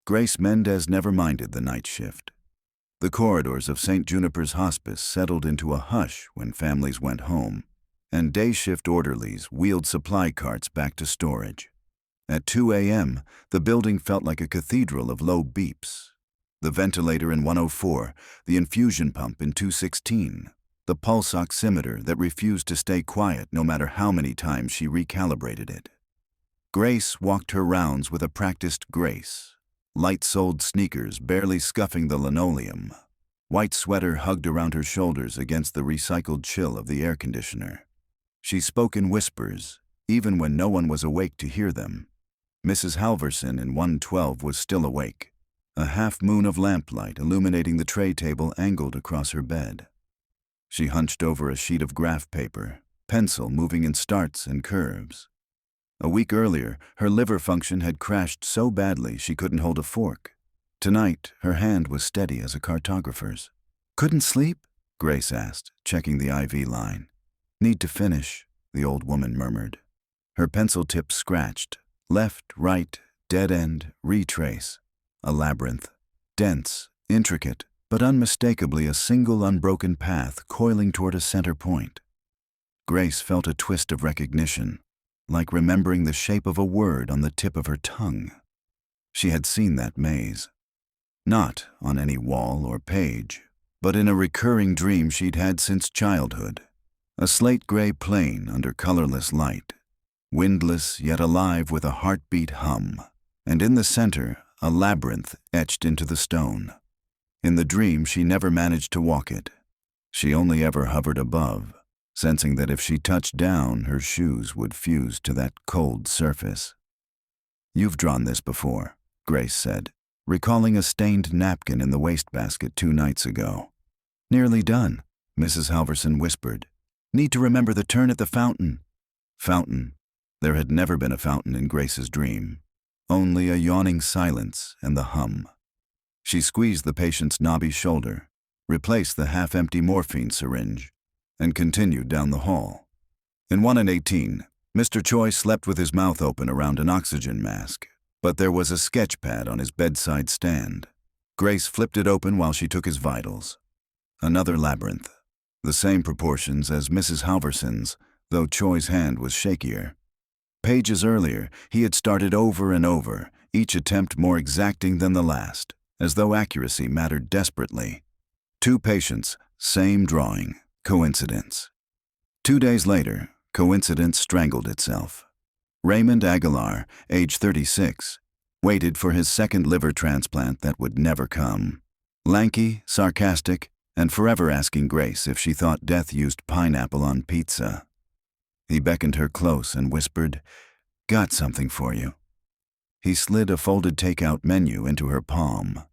Grace Mendez never minded the night shift. The corridors of St. Juniper's hospice settled into a hush when families went home, and day shift orderlies wheeled supply carts back to storage. At 2 a.m., the building felt like a cathedral of low beeps. The ventilator in 104, the infusion pump in 216, the pulse oximeter that refused to stay quiet no matter how many times she recalibrated it. Grace walked her rounds with a practiced grace, light-soled sneakers barely scuffing the linoleum, white sweater hugged around her shoulders against the recycled chill of the air conditioner. She spoke in whispers, even when no one was awake to hear them. Mrs. Halverson in 112 was still awake, a half-moon of lamplight illuminating the tray table angled across her bed. She hunched over a sheet of graph paper, pencil moving in starts and curves. A week earlier, her liver function had crashed so badly she couldn't hold a fork. Tonight, her hand was steady as a cartographer's. "Couldn't sleep?" Grace asked, checking the IV line. "Need to finish," the old woman murmured. Her pencil tips scratched. Left, right, dead end, retrace. A labyrinth. Dense, intricate, but unmistakably a single unbroken path coiling toward a center point. Grace felt a twist of recognition, like remembering the shape of a word on the tip of her tongue. She had seen that maze. Not on any wall or page, but in a recurring dream she'd had since childhood. A slate-gray plain under colorless light, windless yet alive with a heartbeat hum, and in the center, a labyrinth etched into the stone. In the dream, she never managed to walk it. She only ever hovered above, sensing that if she touched down, her shoes would fuse to that cold surface. "You've drawn this before," Grace said, recalling a stained napkin in the wastebasket 2 nights ago. "Nearly done," Mrs. Halverson whispered. "Need to remember the turn at the fountain." Fountain. There had never been a fountain in Grace's dream. Only a yawning silence and the hum. She squeezed the patient's knobby shoulder, replaced the half-empty morphine syringe, and continued down the hall. In 118, Mr. Choi slept with his mouth open around an oxygen mask, but there was a sketch pad on his bedside stand. Grace flipped it open while she took his vitals. Another labyrinth. The same proportions as Mrs. Halverson's, though Choi's hand was shakier. Pages earlier, he had started over and over, each attempt more exacting than the last, as though accuracy mattered desperately. 2 patients, same drawing. Coincidence. 2 days later, coincidence strangled itself. Raymond Aguilar, age 36, waited for his second liver transplant that would never come. Lanky, sarcastic, and forever asking Grace if she thought death used pineapple on pizza. He beckoned her close and whispered, "Got something for you." He slid a folded takeout menu into her palm.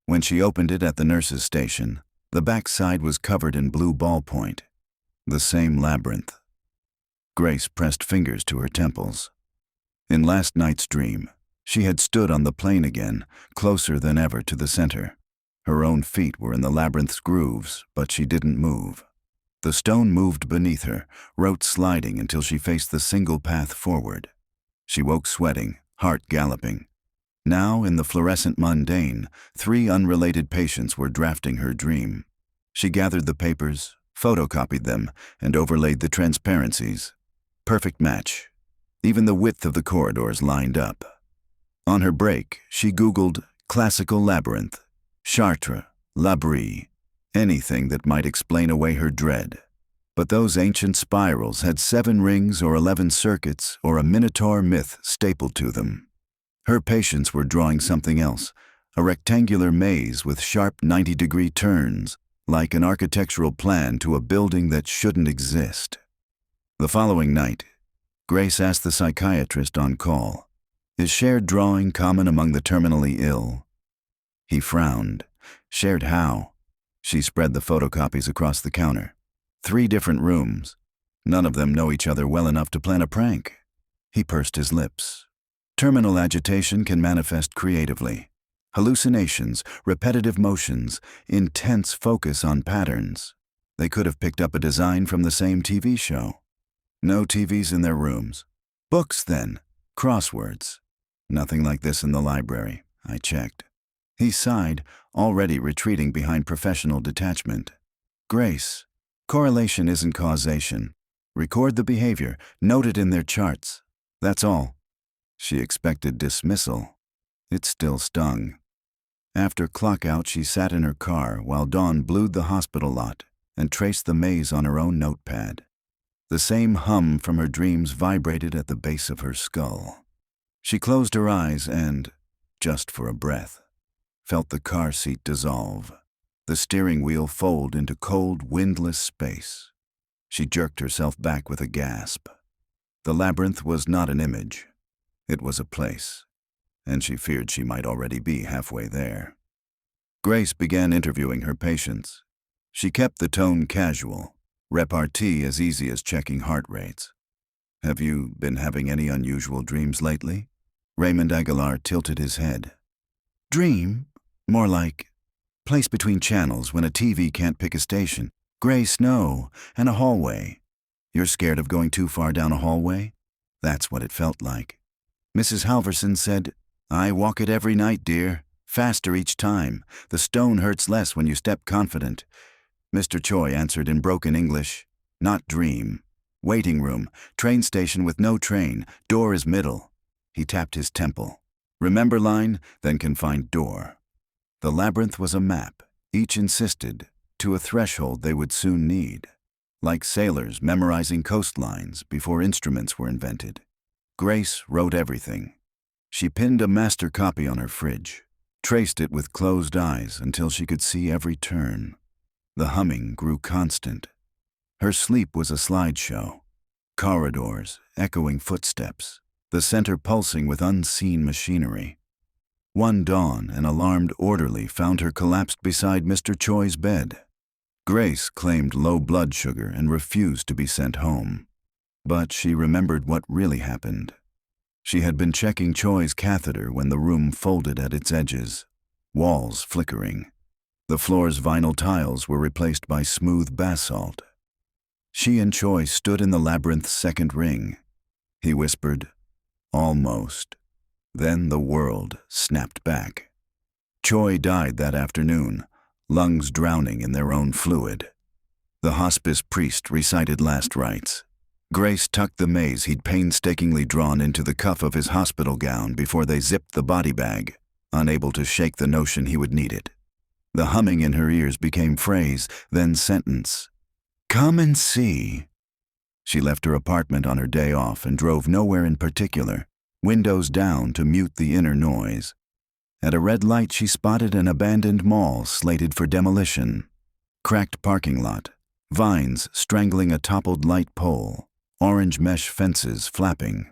When she opened it at the nurse's station, the back side was covered in blue ballpoint. The same labyrinth. Grace pressed fingers to her temples. In last night's dream, she had stood on the plane again, closer than ever to the center. Her own feet were in the labyrinth's grooves, but she didn't move. The stone moved beneath her, rote sliding until she faced the single path forward. She woke sweating, heart galloping. Now, in the fluorescent mundane, 3 unrelated patients were drafting her dream. She gathered the papers, photocopied them, and overlaid the transparencies. Perfect match. Even the width of the corridors lined up. On her break, she Googled classical labyrinth, Chartres, Labyrinth, anything that might explain away her dread. But those ancient spirals had 7 rings or 11 circuits or a Minotaur myth stapled to them. Her patients were drawing something else, a rectangular maze with sharp 90-degree turns, like an architectural plan to a building that shouldn't exist. The following night, Grace asked the psychiatrist on call, "Is shared drawing common among the terminally ill?" He frowned. "Shared how?" She spread the photocopies across the counter. 3 different rooms. None of them know each other well enough to plan a prank. He pursed his lips. Terminal agitation can manifest creatively. Hallucinations, repetitive motions, intense focus on patterns. They could have picked up a design from the same TV show. No TVs in their rooms. Books, then. Crosswords. Nothing like this in the library. I checked. He sighed, already retreating behind professional detachment. Grace, correlation isn't causation. Record the behavior, note it in their charts. That's all. She expected dismissal. It still stung. After clock out, she sat in her car while Dawn blued the hospital lot and traced the maze on her own notepad. The same hum from her dreams vibrated at the base of her skull. She closed her eyes and, just for a breath, felt the car seat dissolve, the steering wheel fold into cold, windless space. She jerked herself back with a gasp. The labyrinth was not an image. It was a place, and she feared she might already be halfway there. Grace began interviewing her patients. She kept the tone casual, repartee as easy as checking heart rates. "Have you been having any unusual dreams lately?" Raymond Aguilar tilted his head. "Dream? More like place between channels when a TV can't pick a station. Gray snow and a hallway. You're scared of going too far down a hallway?" That's what it felt like. Mrs. Halverson said, "I walk it every night, dear. Faster each time. The stone hurts less when you step confident." Mr. Choi answered in broken English, "Not dream. Waiting room, train station with no train, door is middle." He tapped his temple. "Remember line, then can find door." The labyrinth was a map, each insisted, to a threshold they would soon need. Like sailors memorizing coastlines before instruments were invented. Grace wrote everything. She pinned a master copy on her fridge, traced it with closed eyes until she could see every turn. The humming grew constant. Her sleep was a slideshow. Corridors, echoing footsteps, the center pulsing with unseen machinery. One dawn, an alarmed orderly found her collapsed beside Mr. Choi's bed. Grace claimed low blood sugar and refused to be sent home. But she remembered what really happened. She had been checking Choi's catheter when the room folded at its edges, walls flickering. The floor's vinyl tiles were replaced by smooth basalt. She and Choi stood in the labyrinth's second ring. He whispered, "Almost." Then the world snapped back. Choi died that afternoon, lungs drowning in their own fluid. The hospice priest recited last rites. Grace tucked the maze he'd painstakingly drawn into the cuff of his hospital gown before they zipped the body bag, unable to shake the notion he would need it. The humming in her ears became phrase, then sentence. "Come and see." She left her apartment on her day off and drove nowhere in particular, windows down to mute the inner noise. At a red light she spotted an abandoned mall slated for demolition. Cracked parking lot, vines strangling a toppled light pole, orange mesh fences flapping.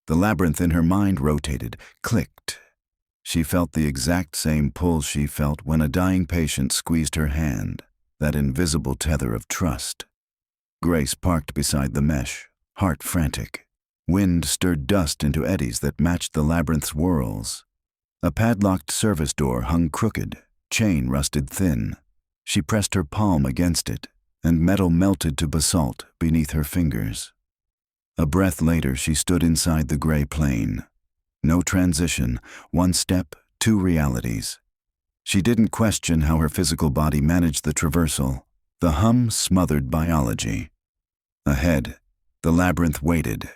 The labyrinth in her mind rotated, clicked. She felt the exact same pull she felt when a dying patient squeezed her hand, that invisible tether of trust. Grace parked beside the mesh, heart frantic. Wind stirred dust into eddies that matched the labyrinth's whirls. A padlocked service door hung crooked, chain rusted thin. She pressed her palm against it, and metal melted to basalt beneath her fingers. A breath later, she stood inside the gray plane. No transition, one step, two realities. She didn't question how her physical body managed the traversal. The hum smothered biology. Ahead, the labyrinth waited.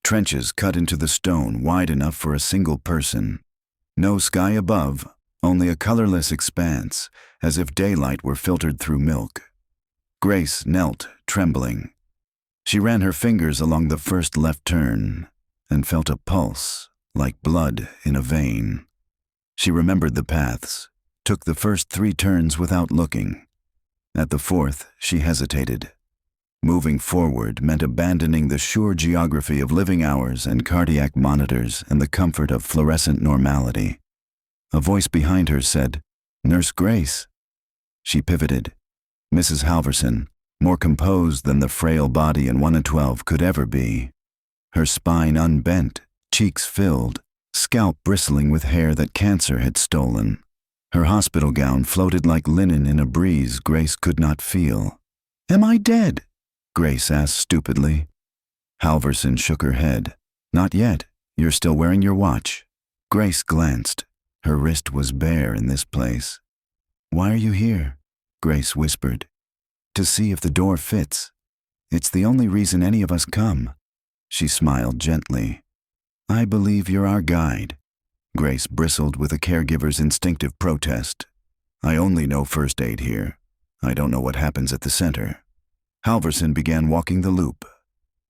Trenches cut into the stone wide enough for a single person. No sky above, only a colorless expanse, as if daylight were filtered through milk. Grace knelt, trembling. She ran her fingers along the first left turn and felt a pulse, like blood in a vein. She remembered the paths, took the first 3 turns without looking. At the 4th, she hesitated. Moving forward meant abandoning the sure geography of living hours and cardiac monitors and the comfort of fluorescent normality. A voice behind her said, "Nurse Grace." She pivoted. Mrs. Halverson, more composed than the frail body in 1 in 12 could ever be. Her spine unbent, cheeks filled, scalp bristling with hair that cancer had stolen. Her hospital gown floated like linen in a breeze Grace could not feel. "Am I dead?" Grace asked stupidly. Halverson shook her head. "Not yet. You're still wearing your watch." Grace glanced. Her wrist was bare in this place. "Why are you here?" Grace whispered. "To see if the door fits. It's the only reason any of us come." She smiled gently. "I believe you're our guide." Grace bristled with a caregiver's instinctive protest. "I only know first aid here. I don't know what happens at the center." Halverson began walking the loop.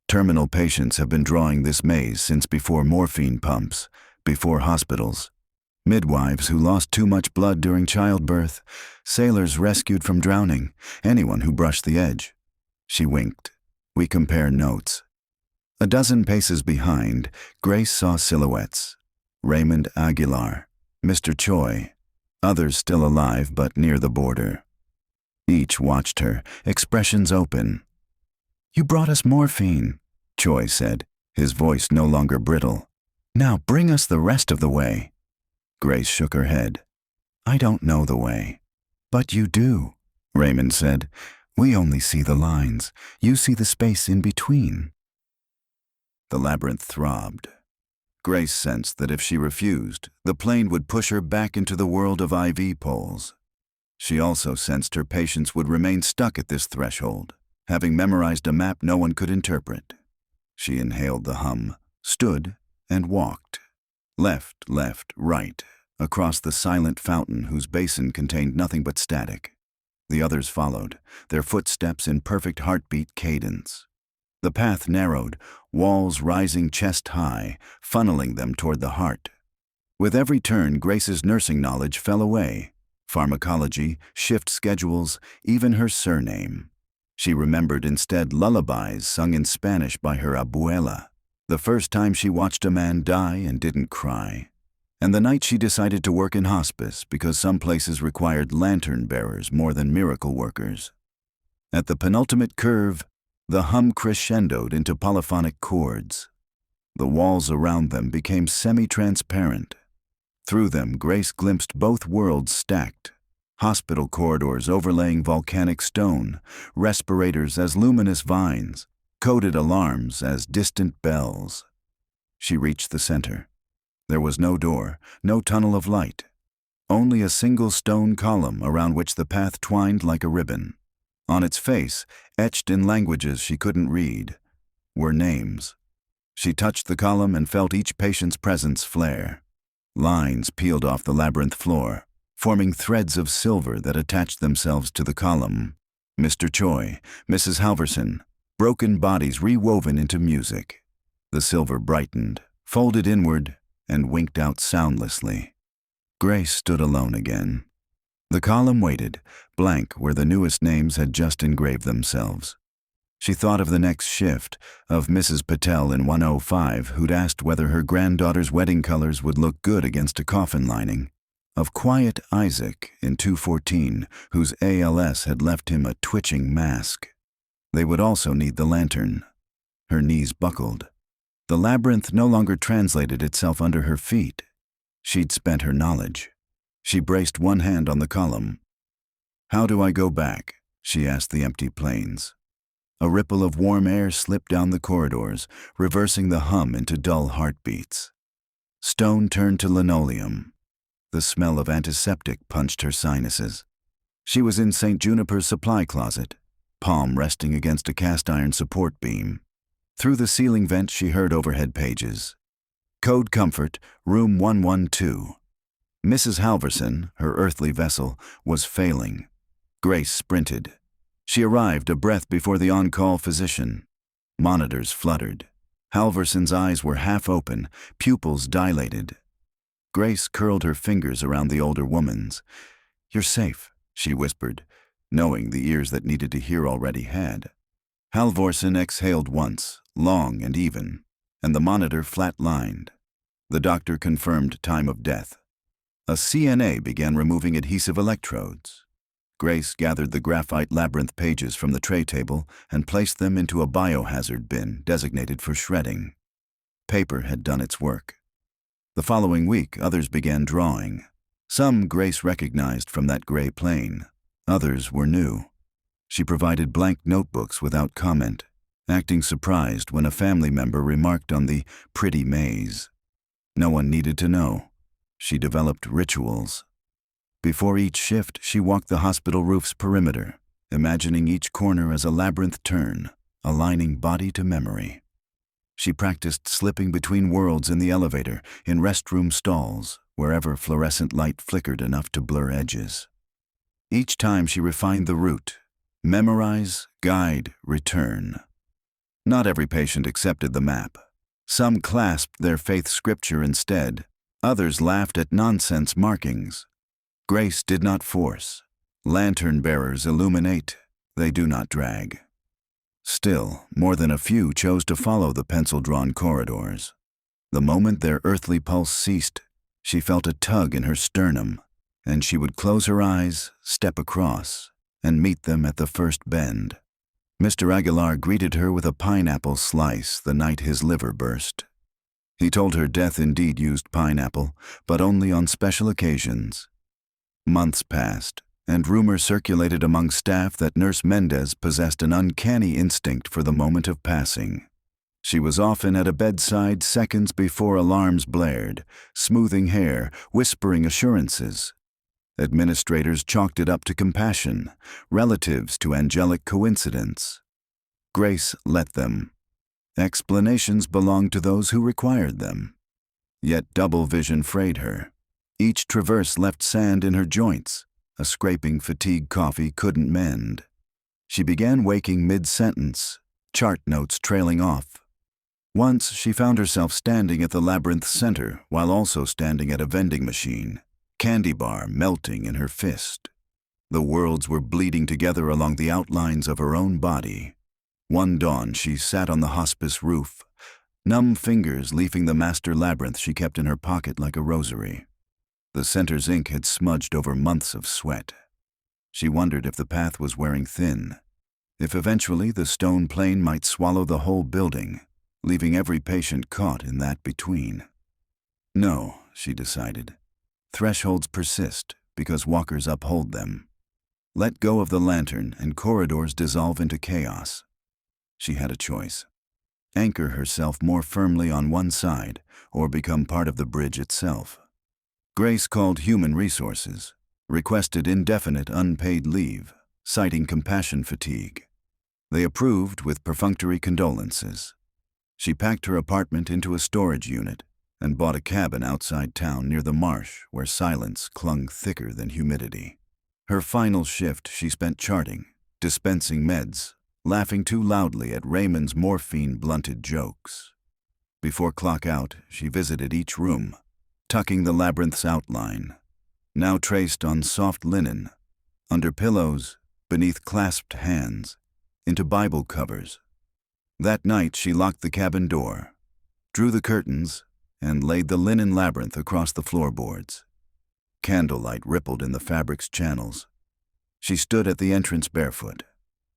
Terminal patients have been drawing this maze since before morphine pumps, before hospitals. Midwives who lost too much blood during childbirth, sailors rescued from drowning, anyone who brushed the edge. She winked. We compare notes. A dozen paces behind, Grace saw silhouettes. Raymond Aguilar, Mr. Choi, others still alive but near the border. Each watched her, expressions open. "You brought us morphine," Choi said, his voice no longer brittle. "Now bring us the rest of the way." Grace shook her head. "I don't know the way." "But you do," Raymond said. "We only see the lines. You see the space in between." The labyrinth throbbed. Grace sensed that if she refused, the plane would push her back into the world of IV poles. She also sensed her patients would remain stuck at this threshold, having memorized a map no one could interpret. She inhaled the hum, stood, and walked. Left, right, across the silent fountain whose basin contained nothing but static. The others followed, their footsteps in perfect heartbeat cadence. The path narrowed, walls rising chest high, funneling them toward the heart. With every turn, Grace's nursing knowledge fell away. Pharmacology, shift schedules, even her surname. She remembered instead lullabies sung in Spanish by her abuela. The first time she watched a man die and didn't cry. And the night she decided to work in hospice because some places required lantern bearers more than miracle workers. At the penultimate curve, the hum crescendoed into polyphonic chords. The walls around them became semi-transparent. Through them, Grace glimpsed both worlds stacked. Hospital corridors overlaying volcanic stone, respirators as luminous vines, coded alarms as distant bells. She reached the center. There was no door, no tunnel of light. Only a single stone column around which the path twined like a ribbon. On its face, etched in languages she couldn't read, were names. She touched the column and felt each patient's presence flare. Lines peeled off the labyrinth floor, forming threads of silver that attached themselves to the column. Mr. Choi, Mrs. Halverson, broken bodies rewoven into music. The silver brightened, folded inward, and winked out soundlessly. Grace stood alone again. The column waited, blank where the newest names had just engraved themselves. She thought of the next shift, of Mrs. Patel in 105 who'd asked whether her granddaughter's wedding colors would look good against a coffin lining, of Quiet Isaac in 214 whose ALS had left him a twitching mask. They would also need the lantern. Her knees buckled. The labyrinth no longer translated itself under her feet. She'd spent her knowledge. She braced one hand on the column. "How do I go back?" she asked the empty planes. A ripple of warm air slipped down the corridors, reversing the hum into dull heartbeats. Stone turned to linoleum. The smell of antiseptic punched her sinuses. She was in St. Juniper's supply closet, palm resting against a cast-iron support beam. Through the ceiling vent she heard overhead pages. Code Comfort, Room 112. Mrs. Halverson, her earthly vessel, was failing. Grace sprinted. She arrived a breath before the on-call physician. Monitors fluttered. Halverson's eyes were half open, pupils dilated. Grace curled her fingers around the older woman's. "You're safe," she whispered, knowing the ears that needed to hear already had. Halvorson exhaled once, long and even, and the monitor flat-lined. The doctor confirmed time of death. A CNA began removing adhesive electrodes. Grace gathered the graphite labyrinth pages from the tray table and placed them into a biohazard bin designated for shredding. Paper had done its work. The following week, others began drawing. Some Grace recognized from that gray plane. Others were new. She provided blank notebooks without comment, acting surprised when a family member remarked on the pretty maze. No one needed to know. She developed rituals. Before each shift, she walked the hospital roof's perimeter, imagining each corner as a labyrinth turn, aligning body to memory. She practiced slipping between worlds in the elevator, in restroom stalls, wherever fluorescent light flickered enough to blur edges. Each time she refined the route: memorize, guide, return. Not every patient accepted the map. Some clasped their faith scripture instead. Others laughed at nonsense markings. Grace did not force. Lantern bearers illuminate. They do not drag. Still, more than a few chose to follow the pencil-drawn corridors. The moment their earthly pulse ceased, she felt a tug in her sternum, and she would close her eyes, step across, and meet them at the first bend. Mr. Aguilar greeted her with a pineapple slice the night his liver burst. He told her death indeed used pineapple, but only on special occasions. Months passed, and rumor circulated among staff that Nurse Mendez possessed an uncanny instinct for the moment of passing. She was often at a bedside seconds before alarms blared, smoothing hair, whispering assurances. Administrators chalked it up to compassion, relatives to angelic coincidence. Grace let them. Explanations belonged to those who required them. Yet double vision frayed her. Each traverse left sand in her joints. A scraping fatigue coffee couldn't mend. She began waking mid-sentence, chart notes trailing off. Once she found herself standing at the labyrinth center while also standing at a vending machine, candy bar melting in her fist. The worlds were bleeding together along the outlines of her own body. One dawn she sat on the hospice roof, numb fingers leafing the master labyrinth she kept in her pocket like a rosary. The center's ink had smudged over months of sweat. She wondered if the path was wearing thin, if eventually the stone plane might swallow the whole building, leaving every patient caught in that between. No, she decided. Thresholds persist because walkers uphold them. Let go of the lantern and corridors dissolve into chaos. She had a choice. Anchor herself more firmly on one side or become part of the bridge itself. Grace called human resources, requested indefinite unpaid leave, citing compassion fatigue. They approved with perfunctory condolences. She packed her apartment into a storage unit and bought a cabin outside town near the marsh where silence clung thicker than humidity. Her final shift she spent charting, dispensing meds, laughing too loudly at Raymond's morphine-blunted jokes. Before clock out, she visited each room, tucking the labyrinth's outline, now traced on soft linen, under pillows, beneath clasped hands, into Bible covers. That night she locked the cabin door, drew the curtains, and laid the linen labyrinth across the floorboards. Candlelight rippled in the fabric's channels. She stood at the entrance barefoot.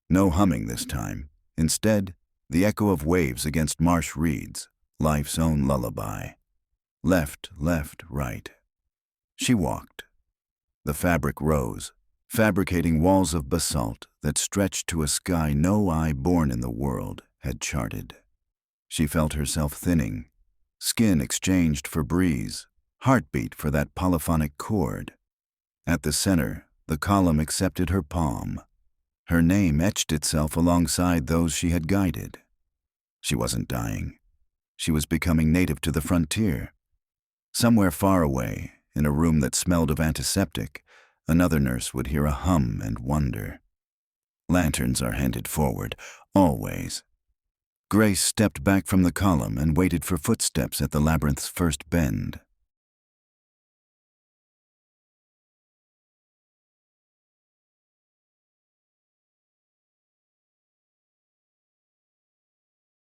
No humming this time. Instead, the echo of waves against marsh reeds, life's own lullaby. Left, right. She walked. The fabric rose, fabricating walls of basalt that stretched to a sky no eye born in the world had charted. She felt herself thinning, skin exchanged for breeze, heartbeat for that polyphonic chord. At the center, the column accepted her palm. Her name etched itself alongside those she had guided. She wasn't dying. She was becoming native to the frontier. Somewhere far away, in a room that smelled of antiseptic, another nurse would hear a hum and wonder. Lanterns are handed forward, always. Grace stepped back from the column and waited for footsteps at the labyrinth's first bend.